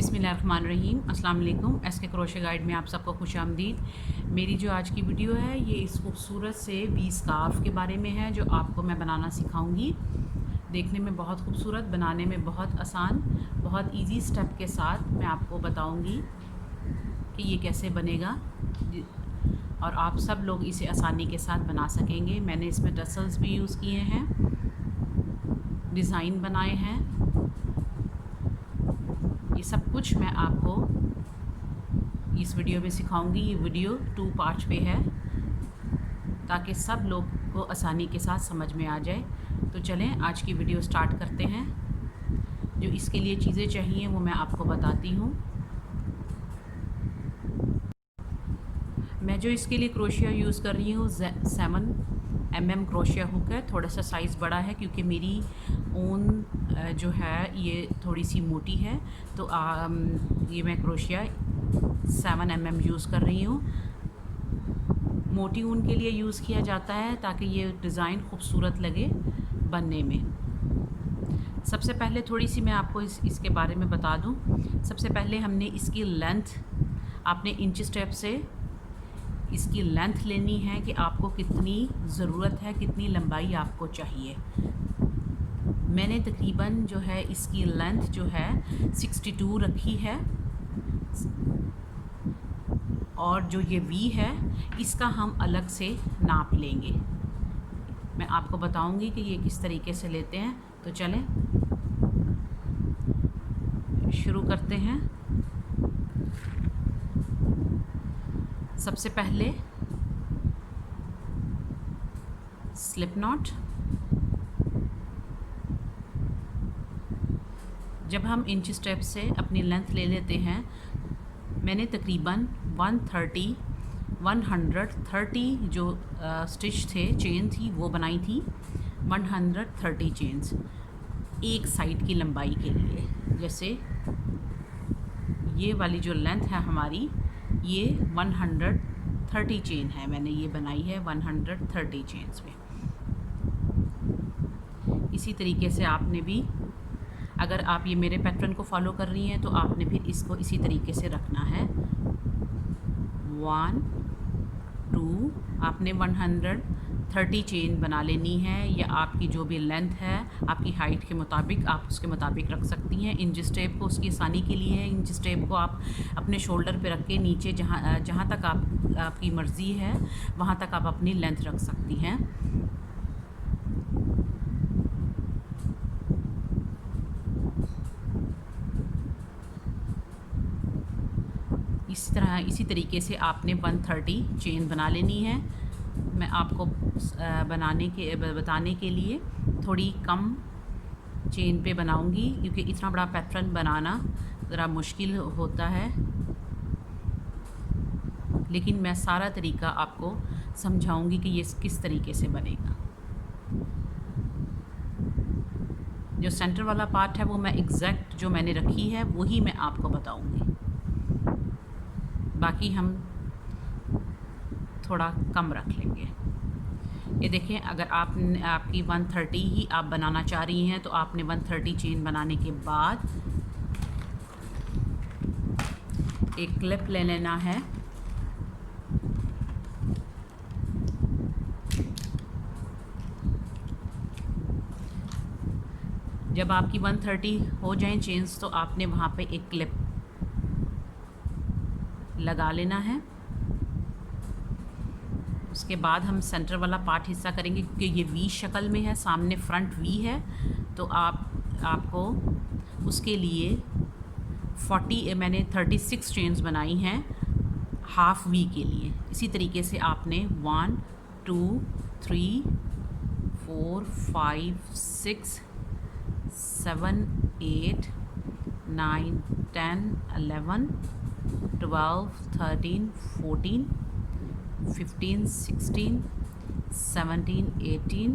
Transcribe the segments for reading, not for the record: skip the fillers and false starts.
बिस्मिल्लाहिर्रहमानिर्रहीम। अस्सलाम वालेकुम। एसके क्रोशे गाइड में आप सबको खुशामदीद। मेरी जो आज की वीडियो है ये इस खूबसूरत से वी स्कार्फ के बारे में है जो आपको मैं बनाना सिखाऊंगी। देखने में बहुत खूबसूरत, बनाने में बहुत आसान, बहुत इजी स्टेप के साथ मैं आपको बताऊंगी कि ये कैसे बनेगा और आप सब लोग इसे आसानी के साथ बना सकेंगे। मैंने इसमें टसल्स भी यूज़ किए हैं, डिज़ाइन बनाए हैं। ये सब कुछ मैं आपको इस वीडियो में सिखाऊंगी। ये वीडियो 2 पार्ट पे है ताकि सब लोग को आसानी के साथ समझ में आ जाए। तो चलें आज की वीडियो स्टार्ट करते हैं। जो इसके लिए चीज़ें चाहिए वो मैं आपको बताती हूँ। मैं जो इसके लिए क्रोशिया यूज़ कर रही हूँ 7mm क्रोशिया हुक है। थोड़ा सा साइज़ बड़ा है क्योंकि मेरी ऊन जो है ये थोड़ी सी मोटी है, तो ये मैं क्रोशिया 7mm यूज़ कर रही हूँ। मोटी ऊन के लिए यूज़ किया जाता है ताकि ये डिज़ाइन खूबसूरत लगे बनने में। सबसे पहले थोड़ी सी मैं आपको इसके बारे में बता दूँ। सबसे पहले हमने इसकी लेंथ, आपने इंच स्टेप से इसकी लेंथ लेनी है कि आपको कितनी ज़रूरत है, कितनी लंबाई आपको चाहिए। मैंने तकरीबन जो है इसकी लेंथ जो है 62 रखी है और जो ये वी है इसका हम अलग से नाप लेंगे। मैं आपको बताऊंगी कि ये किस तरीके से लेते हैं। तो चलें शुरू करते हैं। सबसे पहले स्लिप नॉट। जब हम इंच स्टेप से अपनी लेंथ ले लेते हैं, मैंने तकरीबन 130 जो स्टिच थे, चेन थी, वो बनाई थी 130 चेन्स एक साइड की लंबाई के लिए। जैसे ये वाली जो लेंथ है हमारी, ये 130 चेन है, मैंने ये बनाई है 130 चेन्स में। इसी तरीके से आपने भी, अगर आप ये मेरे पैटर्न को फॉलो कर रही हैं तो आपने फिर इसको इसी तरीके से रखना है। 1 2 आपने 130 चेन बना लेनी है, या आपकी जो भी लेंथ है आपकी हाइट के मुताबिक आप उसके मुताबिक रख सकती हैं। इंच स्टेप को उसकी आसानी के लिए है, इंच स्टेप को आप अपने शोल्डर पे रख के नीचे जहाँ तक आपकी मर्ज़ी है वहाँ तक आप अपनी लेंथ रख सकती हैं। इसी तरीके से आपने 130 चेन बना लेनी है। मैं आपको बताने के लिए थोड़ी कम चेन पे बनाऊंगी क्योंकि इतना बड़ा पैटर्न बनाना ज़रा मुश्किल होता है, लेकिन मैं सारा तरीका आपको समझाऊंगी कि ये किस तरीके से बनेगा। जो सेंटर वाला पार्ट है वो मैं एग्जैक्ट जो मैंने रखी है वही मैं आपको बताऊंगी, बाकी हम थोड़ा कम रख लेंगे। ये देखें, अगर आपकी 130 ही आप बनाना चाह रही हैं तो आपने 130 चेन बनाने के बाद एक क्लिप ले लेना है। जब आपकी 130 हो जाएं चेन्स तो आपने वहाँ पे एक क्लिप लगा लेना है। उसके बाद हम सेंटर वाला पार्ट हिस्सा करेंगे क्योंकि ये वी शक्ल में है, सामने फ्रंट वी है, तो आपको उसके लिए 40 मैंने 36 चेन्स बनाई हैं हाफ वी के लिए। इसी तरीके से आपने 1 2 3 4 5 6 7 8 9 10 11 12 13 14 15 16 17 18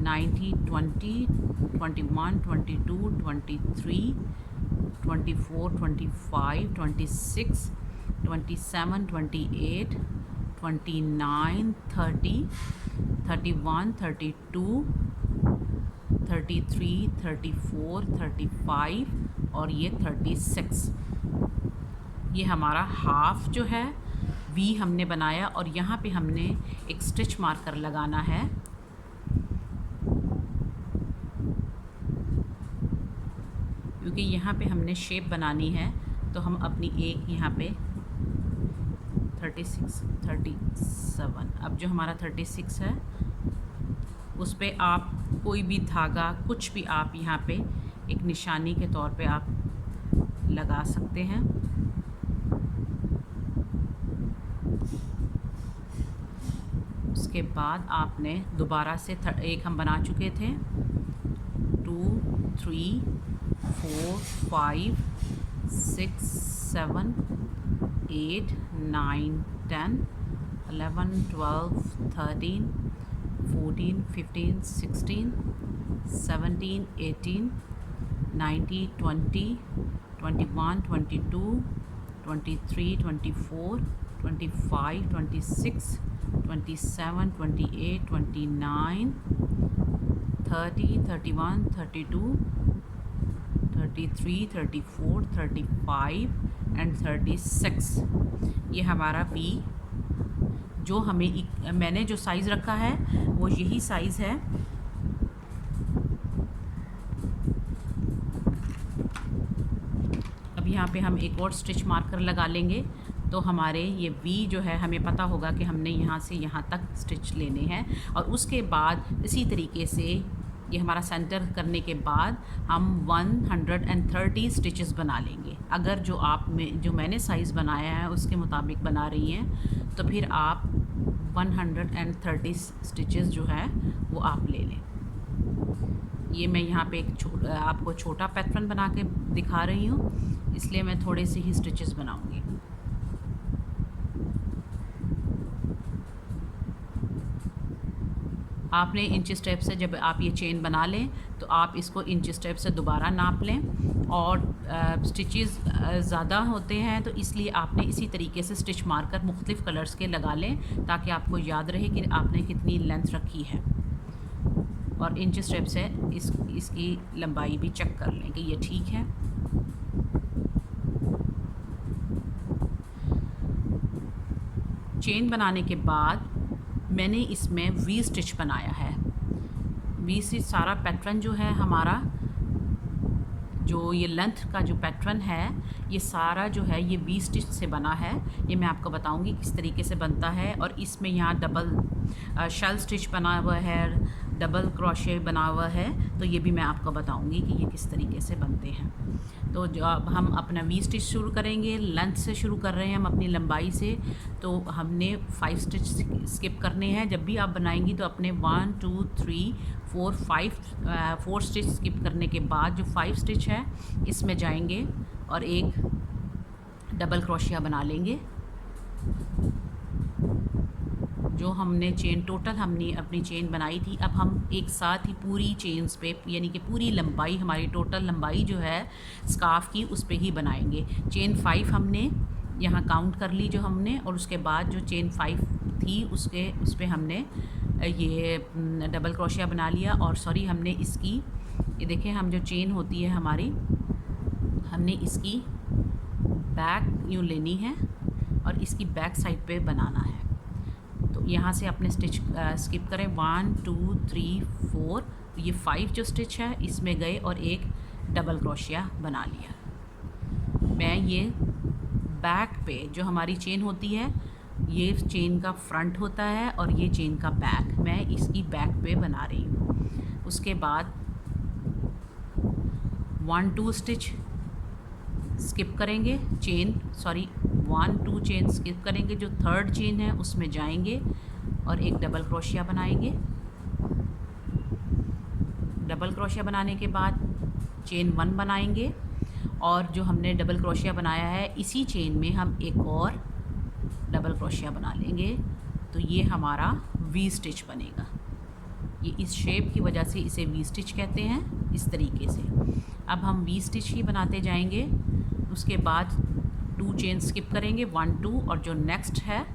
19 20 21 22 23 24 25 26 27 28 29 30 31 32 33 34 35 और ये 36। ये हमारा हाफ जो है वी हमने बनाया और यहाँ पे हमने एक स्टिच मार्कर लगाना है। क्योंकि यहाँ पे हमने शेप बनानी है तो हम अपनी एक यहाँ पे 36, 37, अब जो हमारा 36 है उस पे आप कोई भी धागा कुछ भी आप यहाँ पे एक निशानी के तौर पे आप लगा सकते हैं। उसके बाद आपने दोबारा से एक हम बना चुके थे 2, 3, 4, 5, 6, 7, 8, 9, 10, 11, 12, 13, 14, 15, 16, 17, 18, 19, 20, 21, 22, 23, 24, 25, 26, 27, 28, 29, 30, 31, 32, 33, 34, 35 एंड 36। ये हमारा पी जो मैंने जो साइज़ रखा है वो यही साइज़ है। अब यहाँ पे हम एक और स्टिच मार्कर लगा लेंगे तो हमारे ये वी जो है हमें पता होगा कि हमने यहाँ से यहाँ तक स्टिच लेने हैं। और उसके बाद इसी तरीके से ये हमारा सेंटर करने के बाद हम 130 स्टिचेस बना लेंगे। अगर जो मैंने साइज़ बनाया है उसके मुताबिक बना रही हैं तो फिर आप 130 स्टिचेस जो है वो आप ले लें। ये मैं यहाँ पे आपको छोटा पैटर्न बना के दिखा रही हूँ, इसलिए मैं थोड़े से ही स्टिचेस बनाऊँगी। आपने इंच स्टेप से जब आप ये चेन बना लें तो आप इसको इंच स्टेप से दोबारा नाप लें। और स्टिचेस ज़्यादा होते हैं तो इसलिए आपने इसी तरीके से स्टिच मार्कर मुख्तलिफ़ कलर्स के लगा लें ताकि आपको याद रहे कि आपने कितनी लेंथ रखी है। और इंच स्टेप से इसकी लंबाई भी चेक कर लें कि ये ठीक है। चेन बनाने के बाद मैंने इसमें वी स्टिच बनाया है। वी स्टिच सारा पैटर्न जो है हमारा, जो ये लेंथ का जो पैटर्न है ये सारा जो है ये वी स्टिच से बना है। ये मैं आपको बताऊंगी किस तरीके से बनता है। और इसमें यहाँ डबल शेल स्टिच बना हुआ है, डबल क्रोशे बना हुआ है, तो ये भी मैं आपको बताऊंगी कि ये किस तरीके से बनते हैं। तो जब हम अपना वी स्टिच शुरू करेंगे, लेंथ से शुरू कर रहे हैं हम अपनी लंबाई से, तो हमने 5 स्टिच स्किप करने हैं। जब भी आप बनाएंगी तो अपने 1, 2, 3, 4, 4 स्टिच स्किप करने के बाद जो 5 स्टिच है इसमें जाएंगे और एक डबल क्रोशिया बना लेंगे। जो हमने चेन टोटल हमने अपनी चेन बनाई थी, अब हम एक साथ ही पूरी चेन्स पे यानी कि पूरी लंबाई, हमारी टोटल लंबाई जो है स्कार्फ़ की उस पे ही बनाएंगे। चेन 5 हमने यहाँ काउंट कर ली जो हमने, और उसके बाद जो चेन 5 थी उस पे हमने ये डबल क्रोशिया बना लिया। और सॉरी, हमने इसकी ये देखें, हम जो चेन होती है हमारी, हमने इसकी बैक यूँ लेनी है और इसकी बैक साइड पे बनाना है। तो यहाँ से अपने स्टिच स्किप करें 1, 2, 3, 4, ये 5 जो स्टिच है इसमें गए और एक डबल क्रोशिया बना लिया। मैं ये बैक पे जो हमारी चेन होती है, ये चेन का फ्रंट होता है और ये चेन का बैक, मैं इसकी बैक पे बना रही हूँ। उसके बाद 1, 2 स्टिच स्किप करेंगे, 1, 2 चेन स्किप करेंगे, जो थर्ड चेन है उसमें जाएंगे और एक डबल क्रोशिया बनाएंगे। डबल क्रोशिया बनाने के बाद चेन 1 बनाएंगे और जो हमने डबल क्रोशिया बनाया है इसी चेन में हम एक और डबल क्रोशिया बना लेंगे। तो ये हमारा वी स्टिच बनेगा। ये इस शेप की वजह से इसे वी स्टिच कहते हैं, इस तरीके से। अब हम वी स्टिच ही बनाते जाएंगे। उसके बाद 2 चेन स्किप करेंगे, 1, 2, और जो नेक्स्ट है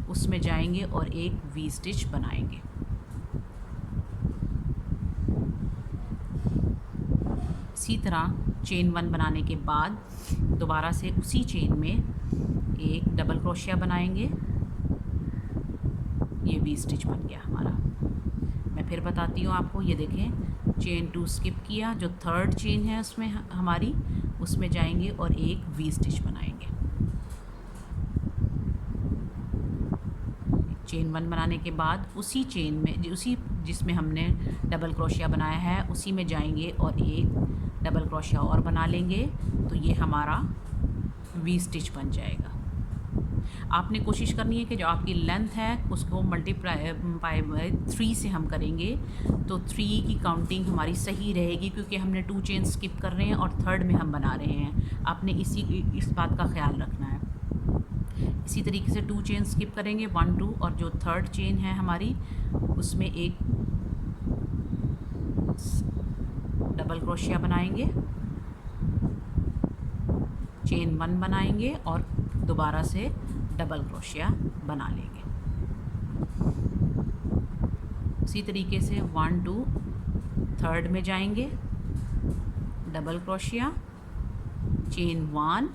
उसमें जाएंगे और एक वी स्टिच बनाएंगे। इसी तरह चेन 1 बनाने के बाद दोबारा से उसी चेन में एक डबल क्रोशिया बनाएंगे। ये वी स्टिच बन गया हमारा। मैं फिर बताती हूँ आपको। ये देखें, चेन 2 स्किप किया, जो थर्ड चेन है उसमें हमारी, उसमें जाएंगे और एक वी स्टिच बनाएंगे। चेन 1 बनाने के बाद उसी चेन में, उसी जिसमें हमने डबल क्रोशिया बनाया है उसी में जाएंगे और एक डबल क्रोशिया और बना लेंगे, तो ये हमारा वी स्टिच बन जाएगा। आपने कोशिश करनी है कि जो आपकी लेंथ है उसको मल्टीप्लाई बाय 3 से हम करेंगे तो 3 की काउंटिंग हमारी सही रहेगी, क्योंकि हमने 2 चेन स्किप कर रहे हैं और थर्ड में हम बना रहे हैं। आपने इस बात का ख्याल रखना है। इसी तरीके से 2 चेन स्किप करेंगे, 1 2, और जो थर्ड चेन है हमारी उसमें एक डबल क्रोशिया बनाएंगे, चेन 1 बनाएंगे और दोबारा से डबल क्रोशिया बना लेंगे। उसी तरीके से 1 2, थर्ड में जाएंगे, डबल क्रोशिया, चेन 1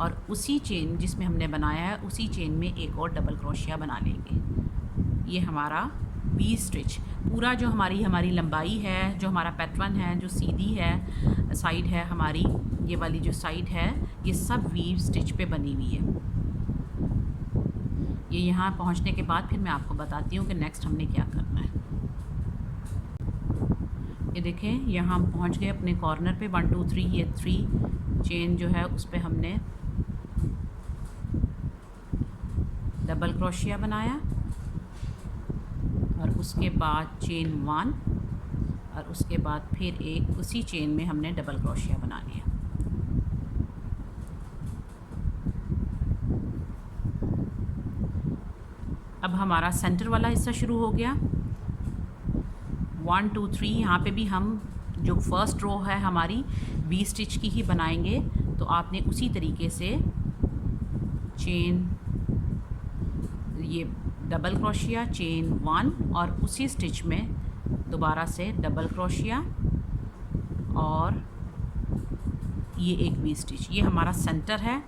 और उसी चेन जिसमें हमने बनाया है उसी चेन में एक और डबल क्रोशिया बना लेंगे। ये हमारा वी स्टिच पूरा, जो हमारी लंबाई है, जो हमारा पैटर्न है, जो सीधी है साइड है हमारी, ये वाली जो साइड है, ये सब वी स्टिच पे बनी हुई है। ये यहाँ पहुँचने के बाद फिर मैं आपको बताती हूँ कि नेक्स्ट हमने क्या करना है। ये देखें, यहाँ हम पहुँच गए अपने कॉर्नर पे। 1 2 3, ये 3 चेन जो है उस पर हमने डबल क्रोशिया बनाया और उसके बाद चेन 1 और उसके बाद फिर एक उसी चेन में हमने डबल क्रोशिया बना लिया। अब हमारा सेंटर वाला हिस्सा शुरू हो गया। 1 2 3, यहाँ पे भी हम जो फर्स्ट रो है हमारी वी स्टिच की ही बनाएंगे, तो आपने उसी तरीके से चेन, ये डबल क्रोशिया, चेन 1 और उसी स्टिच में दोबारा से डबल क्रोशिया और ये एक वी स्टिच, ये हमारा सेंटर है।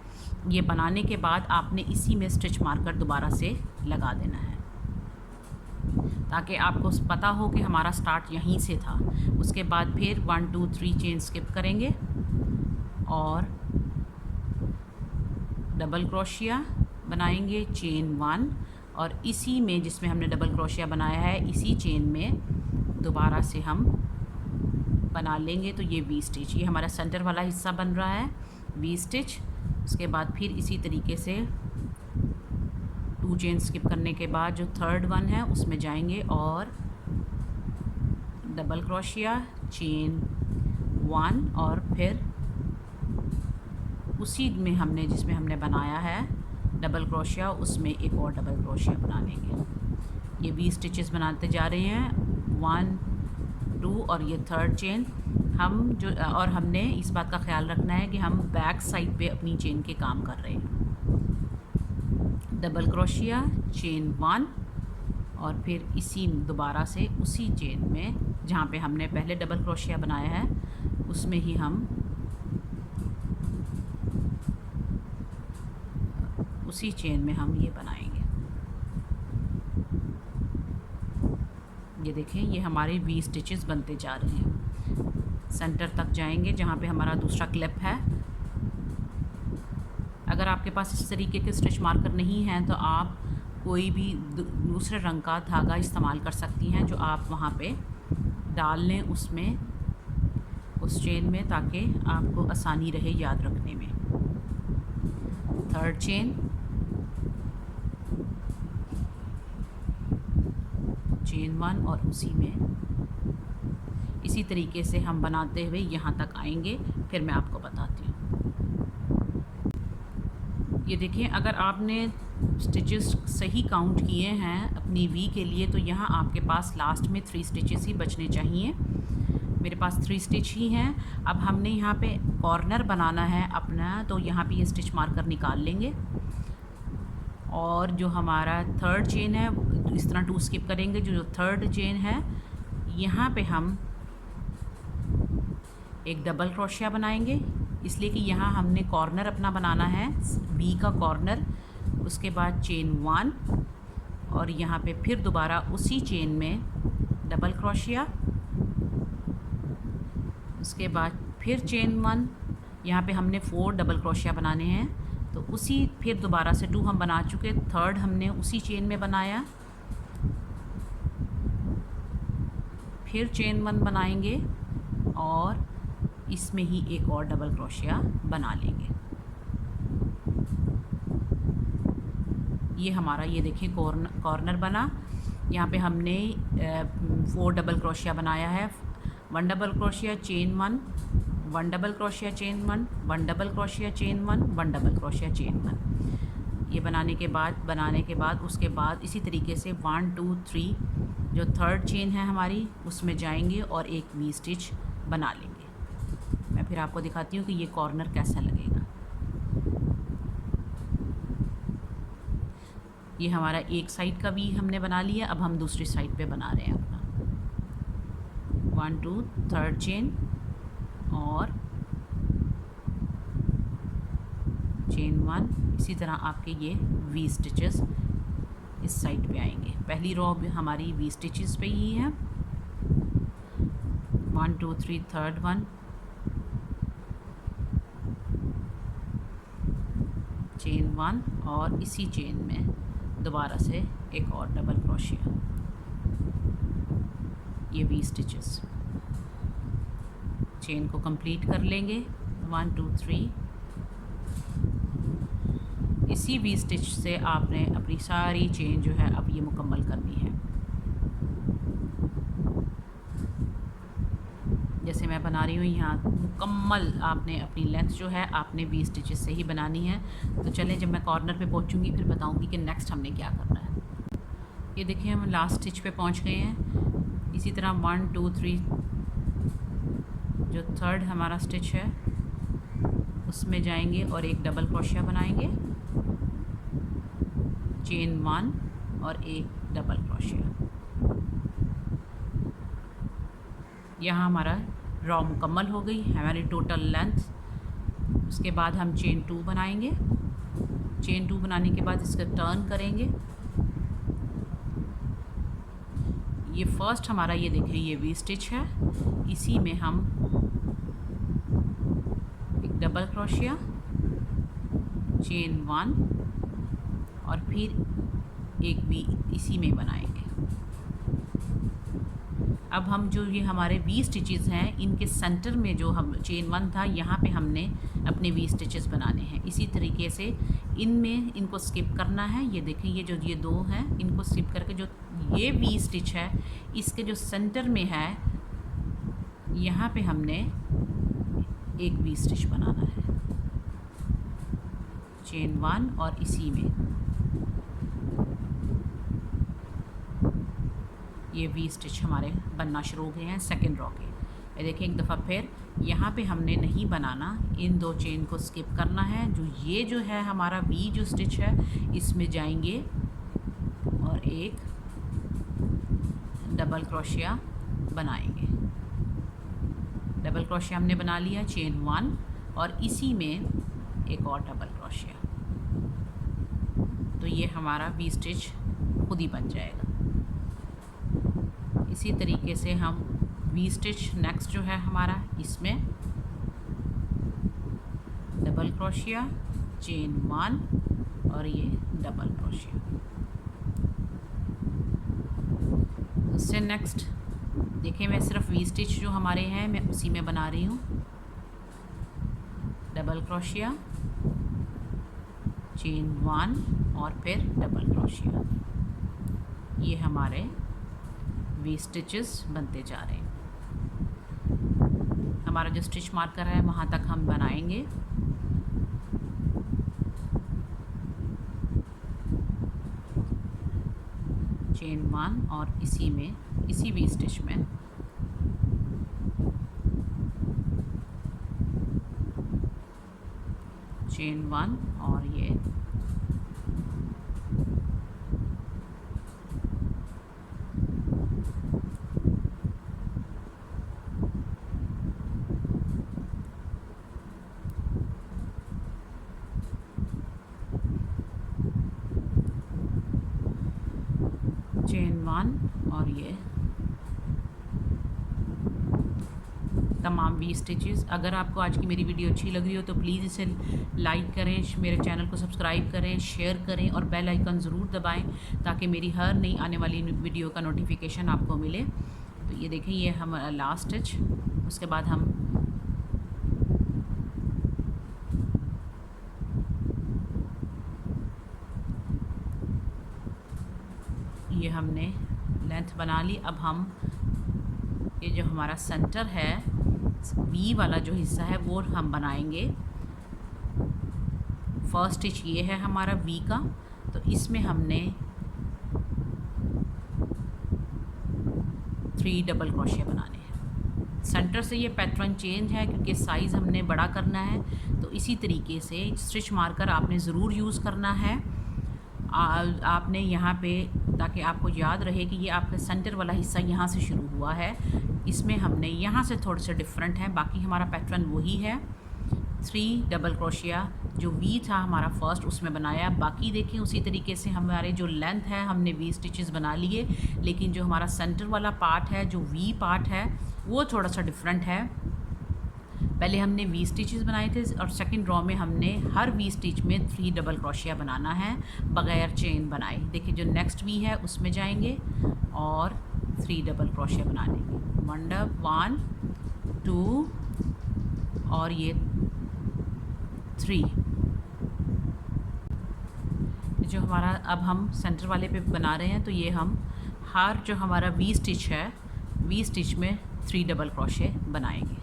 ये बनाने के बाद आपने इसी में स्टिच मार्कर दोबारा से लगा देना है, ताकि आपको पता हो कि हमारा स्टार्ट यहीं से था। उसके बाद फिर 1 2 3 चेन स्किप करेंगे और डबल क्रोशिया बनाएंगे, चेन 1 और इसी में जिसमें हमने डबल क्रोशिया बनाया है इसी चेन में दोबारा से हम बना लेंगे, तो ये वी स्टिच, ये हमारा सेंटर वाला हिस्सा बन रहा है, वी स्टिच। उसके बाद फिर इसी तरीके से 2 चेन स्किप करने के बाद जो थर्ड वन है उसमें जाएंगे और डबल क्रोशिया, चेन 1 और फिर उसी में हमने जिसमें हमने बनाया है डबल क्रोशिया उसमें एक और डबल क्रोशिया बना लेंगे। ये 20 स्टिचेस बनाते जा रहे हैं, 1 2 और ये थर्ड चेन हम जो, और हमने इस बात का ख्याल रखना है कि हम बैक साइड पे अपनी चेन के काम कर रहे हैं। डबल क्रोशिया, चेन 1 और फिर इसी दोबारा से उसी चेन में जहाँ पे हमने पहले डबल क्रोशिया बनाया है उसमें ही हम उसी चेन में हम ये बनाएंगे। ये देखें, ये हमारे 20 स्टिचेस बनते जा रहे हैं। सेंटर तक जाएंगे जहाँ पे हमारा दूसरा क्लिप है। अगर आपके पास इस तरीके के स्टिच मार्कर नहीं हैं तो आप कोई भी दूसरे रंग का धागा इस्तेमाल कर सकती हैं, जो आप वहाँ पे डाल लें उसमें, उस चेन में, ताकि आपको आसानी रहे याद रखने में। थर्ड चेन, चेन 1 और उसी में इसी तरीके से हम बनाते हुए यहाँ तक आएंगे, फिर मैं आपको बताती हूँ। ये देखिए, अगर आपने स्टिचेस सही काउंट किए हैं अपनी वी के लिए तो यहाँ आपके पास लास्ट में 3 स्टिचेस ही बचने चाहिए। मेरे पास 3 स्टिच ही हैं। अब हमने यहाँ पे कॉर्नर बनाना है अपना, तो यहाँ पे ये स्टिच मार्कर निकाल लेंगे और जो हमारा थर्ड चेन है इस तरह 2 स्किप करेंगे। जो थर्ड चेन है यहाँ पे हम एक डबल क्रोशिया बनाएंगे, इसलिए कि यहाँ हमने कॉर्नर अपना बनाना है, वी का कॉर्नर। उसके बाद चेन 1 और यहाँ पे फिर दोबारा उसी चेन में डबल क्रोशिया। उसके बाद फिर चेन 1, यहाँ पे हमने 4 डबल क्रोशिया बनाने हैं, तो उसी फिर दोबारा से 2 हम बना चुके, थर्ड हमने उसी चेन में बनाया, फिर चेन 1 बनाएंगे और इसमें ही एक और डबल क्रोशिया बना लेंगे। ये हमारा, ये देखिए कॉर्नर बना। यहाँ पे हमने 4 डबल क्रोशिया बनाया है, 1 double crochet chain 1, 1 double crochet chain 1, 1 double crochet chain 1, 1 double crochet chain 1। ये बनाने के बाद उसके बाद इसी तरीके से 1 2 3 जो थर्ड चेन है हमारी उसमें जाएंगे और एक वी स्टिच बना लेंगे। मैं फिर आपको दिखाती हूँ कि ये कॉर्नर कैसा लगेगा। ये हमारा एक साइड का वी हमने बना लिया, अब हम दूसरी साइड पे बना रहे हैं अपना 1 2 थर्ड चेन और चेन 1। इसी तरह आपके ये वी स्टिचेस इस साइड पे आएंगे। पहली रो हमारी वी स्टिचेस पे ही है, 1 2 3 थर्ड 1, चेन 1 और इसी चेन में दोबारा से एक और डबल क्रोशिया, ये वी स्टिचेस। चेन को कंप्लीट कर लेंगे 1 2 3। इसी वी स्टिच से आपने अपनी सारी चेन जो है अब ये मुकम्मल करनी है। जैसे मैं बना रही हूँ यहाँ मुकम्मल आपने अपनी लेंथ जो है आपने वी स्टिचेस से ही बनानी है। तो चलें, जब मैं कॉर्नर पे पहुँचूँगी फिर बताऊँगी कि नेक्स्ट हमने क्या करना है। ये देखिए हम लास्ट स्टिच पे पहुँच गए हैं। इसी तरह 1 2 3 जो थर्ड हमारा स्टिच है उसमें जाएंगे और एक डबल क्रोशिया बनाएंगे, चेन 1 और एक डबल क्रोशिया। यहाँ हमारा रॉ मुकम्मल हो गई हमारी टोटल लेंथ। उसके बाद हम चेन 2 बनाएंगे। चेन 2 बनाने के बाद इसका टर्न करेंगे। ये फर्स्ट हमारा, ये देखें ये वी स्टिच है, इसी में हम एक डबल क्रोशिया, चेन 1 और फिर एक वी इसी में बनाएंगे। अब हम जो ये हमारे वी स्टिचेस हैं इनके सेंटर में जो हम चेन 1 था यहाँ पे हमने अपने वी स्टिचेस बनाने हैं। इसी तरीके से इनमें इनको स्किप करना है। ये देखें ये जो ये 2 हैं इनको स्किप करके जो ये वी स्टिच है इसके जो सेंटर में है यहाँ पे हमने एक वी स्टिच बनाना है, चेन 1 और इसी में ये वी स्टिच हमारे बनना शुरू हो गए हैं सेकेंड रॉ के। ये देखिए एक दफ़ा फिर यहाँ पे हमने नहीं बनाना, इन 2 चेन को स्किप करना है। जो ये जो है हमारा वी जो स्टिच है इसमें जाएंगे और एक डबल क्रोशिया बनाएंगे। डबल क्रोशिया हमने बना लिया, चेन 1 और इसी में एक और डबल क्रोशिया। तो ये हमारा वी स्टिच खुद ही बन जाएगा। इसी तरीके से हम वी स्टिच नेक्स्ट जो है हमारा इसमें डबल क्रोशिया, चेन 1 और ये डबल क्रोशिया। उससे नेक्स्ट देखिए मैं सिर्फ वी स्टिच जो हमारे हैं मैं उसी में बना रही हूँ, डबल क्रोशिया, चेन 1 और फिर डबल क्रोशिया। ये हमारे वी स्टिचेस बनते जा रहे हैं। हमारा जो स्टिच मार्कर है वहाँ तक हम बनाएंगे। चेन 1 और इसी में इसी वी स्टिच में चेन 1 और ये 1 और ये तमाम 20 स्टिचेस। अगर आपको आज की मेरी वीडियो अच्छी लग रही हो तो प्लीज़ इसे लाइक करें, मेरे चैनल को सब्सक्राइब करें, शेयर करें और बेल आइकन ज़रूर दबाएं ताकि मेरी हर नई आने वाली वीडियो का नोटिफिकेशन आपको मिले। तो ये देखें, ये हम लास्ट स्टिच, उसके बाद हम ये हमने लेंथ बना ली। अब हम ये जो हमारा सेंटर है, वी वाला जो हिस्सा है वो हम बनाएंगे। फर्स्ट स्टिच ये है हमारा वी का, तो इसमें हमने 3 डबल क्रोशिया बनाने हैं। सेंटर से ये पैटर्न चेंज है क्योंकि साइज़ हमने बड़ा करना है, तो इसी तरीके से स्टिच मार्कर आपने ज़रूर यूज़ करना है। आपने यहाँ पे, ताकि आपको याद रहे कि ये आपका सेंटर वाला हिस्सा यहाँ से शुरू हुआ है, इसमें हमने यहाँ से थोड़े से डिफरेंट है, बाकी हमारा पैटर्न वही है। 3 डबल क्रोशिया जो वी था हमारा फर्स्ट, उसमें बनाया। बाकी देखें उसी तरीके से हमारे जो लेंथ है हमने 20 स्टिचेस बना लिए, लेकिन जो हमारा सेंटर वाला पार्ट है, जो वी पार्ट है, वो थोड़ा सा डिफरेंट है। पहले हमने 20 स्टिचेस बनाए थे और सेकंड रो में हमने हर 20 स्टिच में 3 डबल क्रोशिया बनाना है बगैर चेन बनाए। देखिए जो नेक्स्ट वी है उसमें जाएंगे और 3 डबल क्रोशिया बना लेंगे। 1 2 और ये 3। जो हमारा अब हम सेंटर वाले पे बना रहे हैं, तो ये हम हर जो हमारा 20 स्टिच है, 20 स्टिच में 3 डबल क्रोशिया बनाएंगे।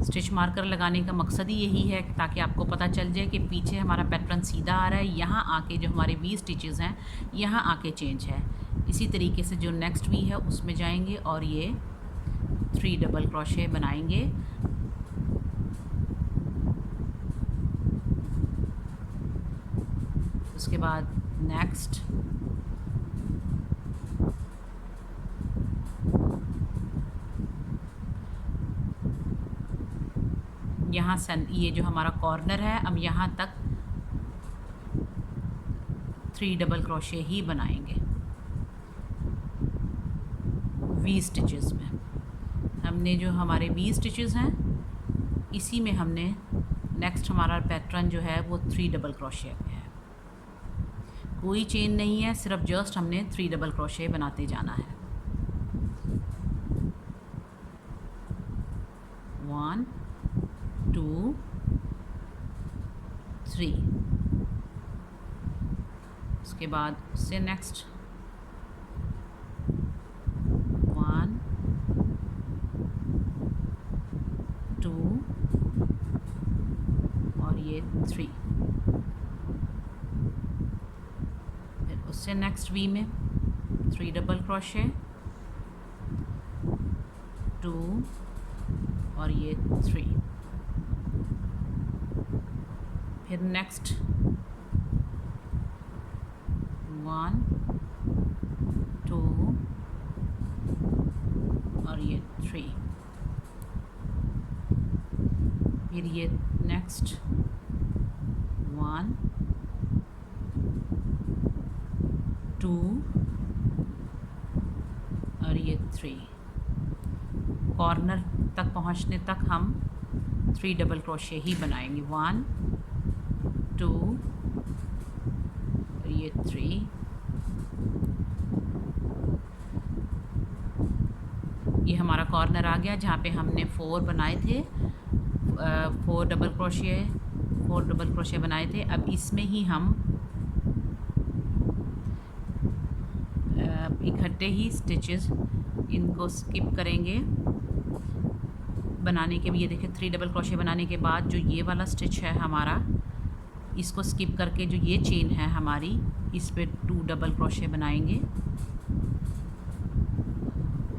स्टिच मार्कर लगाने का मकसद ही यही है ताकि आपको पता चल जाए कि पीछे हमारा पैटर्न सीधा आ रहा है, यहाँ आके जो हमारे 20 स्टिचेस हैं यहाँ आके चेंज है। इसी तरीके से जो नेक्स्ट वी है उसमें जाएंगे और ये 3 डबल क्रोशे बनाएंगे। उसके बाद नेक्स्ट यहाँ ये जो हमारा कॉर्नर है, अब यहाँ तक 3 डबल क्रोशे ही बनाएंगे 20 स्टिचेस में। हमने जो हमारे 20 स्टिचेस हैं इसी में हमने नेक्स्ट हमारा पैटर्न जो है वो 3 डबल क्रोशे पे है। कोई चेन नहीं है, सिर्फ जस्ट हमने 3 डबल क्रोशे बनाते जाना है। 1 2 3। उसके बाद उससे नेक्स्ट 1 2 और ये 3। फिर उससे नेक्स्ट वी में 3 डबल क्रोशे, 2 और ये 3। फिर नेक्स्ट 1 2 और ये 3। फिर ये नेक्स्ट 1 2 और ये 3। कॉर्नर तक पहुंचने तक हम 3 डबल क्रोशे ही बनाएंगे। 1 2 और ये 3। ये हमारा कॉर्नर आ गया जहाँ पे हमने 4 बनाए थे, 4 डबल क्रोशे बनाए थे। अब इसमें ही हम इकट्ठे ही स्टिचेस इनको स्किप करेंगे बनाने के भी। ये देखिए 3 डबल क्रोशे बनाने के बाद जो ये वाला स्टिच है हमारा, इसको स्किप करके जो ये चेन है हमारी, इस पे 2 डबल क्रोशे बनाएंगे।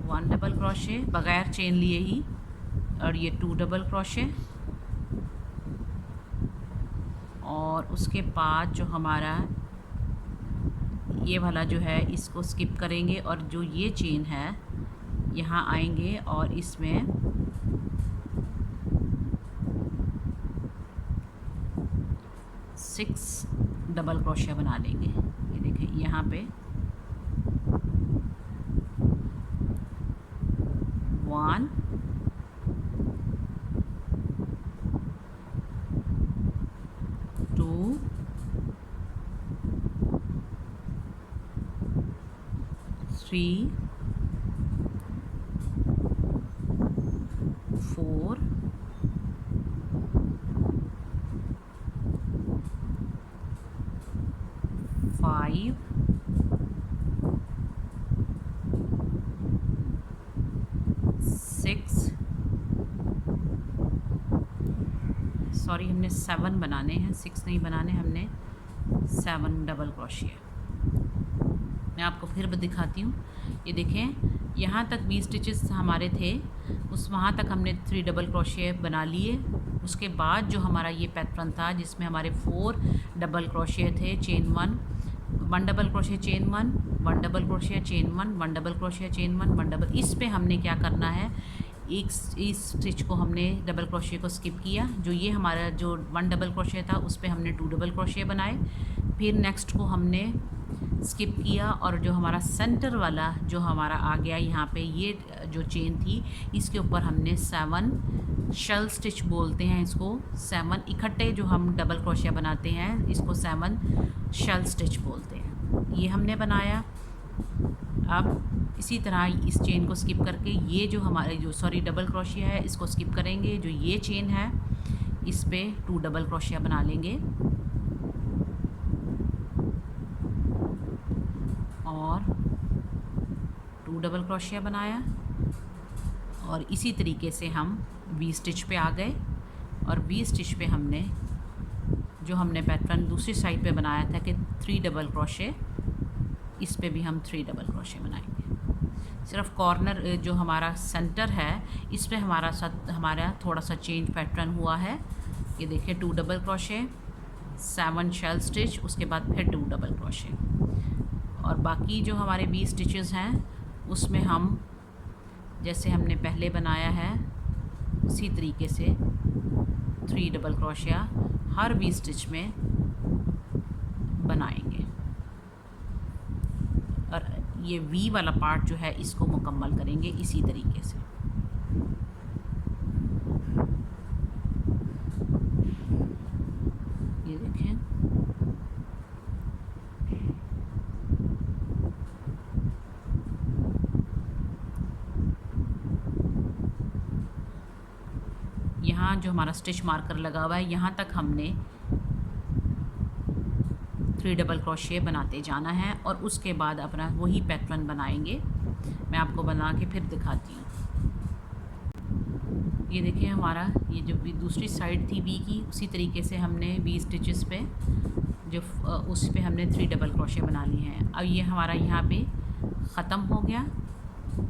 1 डबल क्रोशे बगैर चेन लिए ही, और ये 2 डबल क्रोशे। और उसके बाद जो हमारा ये वाला जो है इसको स्किप करेंगे और जो ये चेन है यहाँ आएंगे और इसमें 6 डबल क्रोशिया बना लेंगे। ये देखें यहाँ पे 1 2 3 4 5 6 सॉरी हमने 7 बनाने हैं, 6 नहीं बनाने, हमने 7 डबल क्रोशिया। मैं आपको फिर दिखाती हूँ। ये देखें यहाँ तक 20 स्टिचेस हमारे थे, उस वहाँ तक हमने 3 डबल क्रोशिया बना लिए। उसके बाद जो हमारा ये पैटर्न था जिसमें हमारे 4 डबल क्रोशिया थे, chain 1 double crochet chain 1 double crochet chain 1 double crochet chain 1 double, इस पे हमने क्या करना है, इस स्टिच को हमने डबल क्रोशिया को स्किप किया। जो ये हमारा जो 1 डबल क्रोशिया था उस पे हमने 2 डबल क्रोशिया बनाए, फिर नेक्स्ट को हमने स्किप किया और जो हमारा सेंटर वाला जो हमारा आ गया यहाँ पे, ये जो चेन थी इसके ऊपर हमने 7 शेल स्टिच बोलते हैं इसको, 7 इकट्ठे जो हम डबल क्रोशिया बनाते हैं इसको 7 शेल स्टिच बोलते हैं। ये हमने बनाया। अब इसी तरह इस चेन को स्किप करके ये जो हमारे जो डबल क्रोशिया है इसको स्किप करेंगे। जो ये चेन है इस पे 2 डबल क्रोशिया बना लेंगे और 2 डबल क्रोशिया बनाया और इसी तरीके से हम वी स्टिच पे आ गए और वी स्टिच पे हमने जो हमने पैटर्न दूसरी साइड पे बनाया था कि 3 डबल क्रोशिया, इस पे भी हम 3 डबल क्रोशिया बनाएंगे। सिर्फ कॉर्नर जो हमारा सेंटर है इस पे हमारा थोड़ा सा चेंज पैटर्न हुआ है। ये देखिए 2 डबल क्रोशिया 7 शेल स्टिच, उसके बाद फिर 2 डबल क्रोशिया और बाकी जो हमारे 20 स्टिचेस हैं उसमें हम जैसे हमने पहले बनाया है उसी तरीके से 3 डबल क्रोशिया हर 20 स्टिच में बनाएंगे और ये वी वाला पार्ट जो है इसको मुकम्मल करेंगे इसी तरीके से। ये देखें यहाँ जो हमारा स्टिच मार्कर लगा हुआ है यहाँ तक हमने 3 डबल क्रोशिया बनाते जाना है और उसके बाद अपना वही पैटर्न बनाएंगे। मैं आपको बना के फिर दिखाती हूँ। ये देखिए हमारा ये जो दूसरी साइड थी वी की, उसी तरीके से हमने 20 स्टिचेस पे जो उस पे हमने 3 डबल क्रोशिया बना लिए हैं। अब ये हमारा यहाँ पे ख़त्म हो गया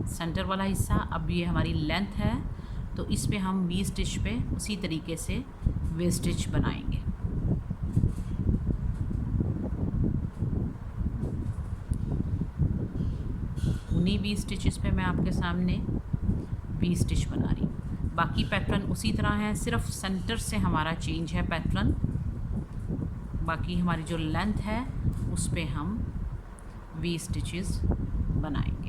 सेंटर वाला हिस्सा। अब ये हमारी लेंथ है तो इस पे हम वी स्टिच पे उसी तरीके से वी स्टिच बनाएंगे। उन्हीं वी स्टिचेस पे मैं आपके सामने वी स्टिच बना रही हूँ। बाकी पैटर्न उसी तरह है, सिर्फ सेंटर से हमारा चेंज है पैटर्न। बाकी हमारी जो लेंथ है उस पे हम वी स्टिचेस बनाएंगे।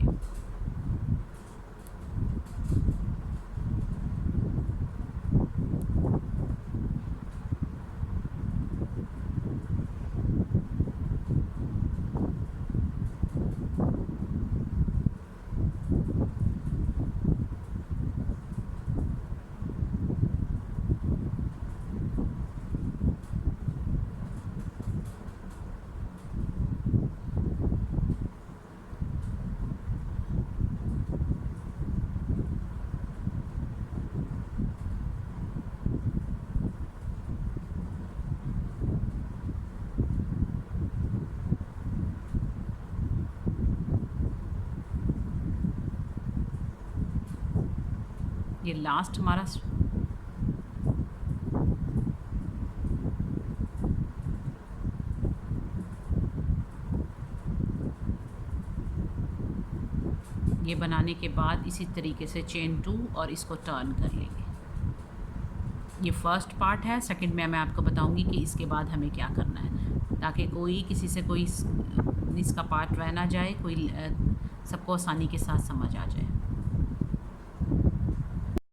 ये लास्ट हमारा ये बनाने के बाद इसी तरीके से चेन 2 और इसको टर्न कर लेंगे। ये फ़र्स्ट पार्ट है। सेकंड में मैं आपको बताऊंगी कि इसके बाद हमें क्या करना है, ताकि कोई किसी से कोई इसका पार्ट रह ना जाए, कोई सबको आसानी के साथ समझ आ जाए।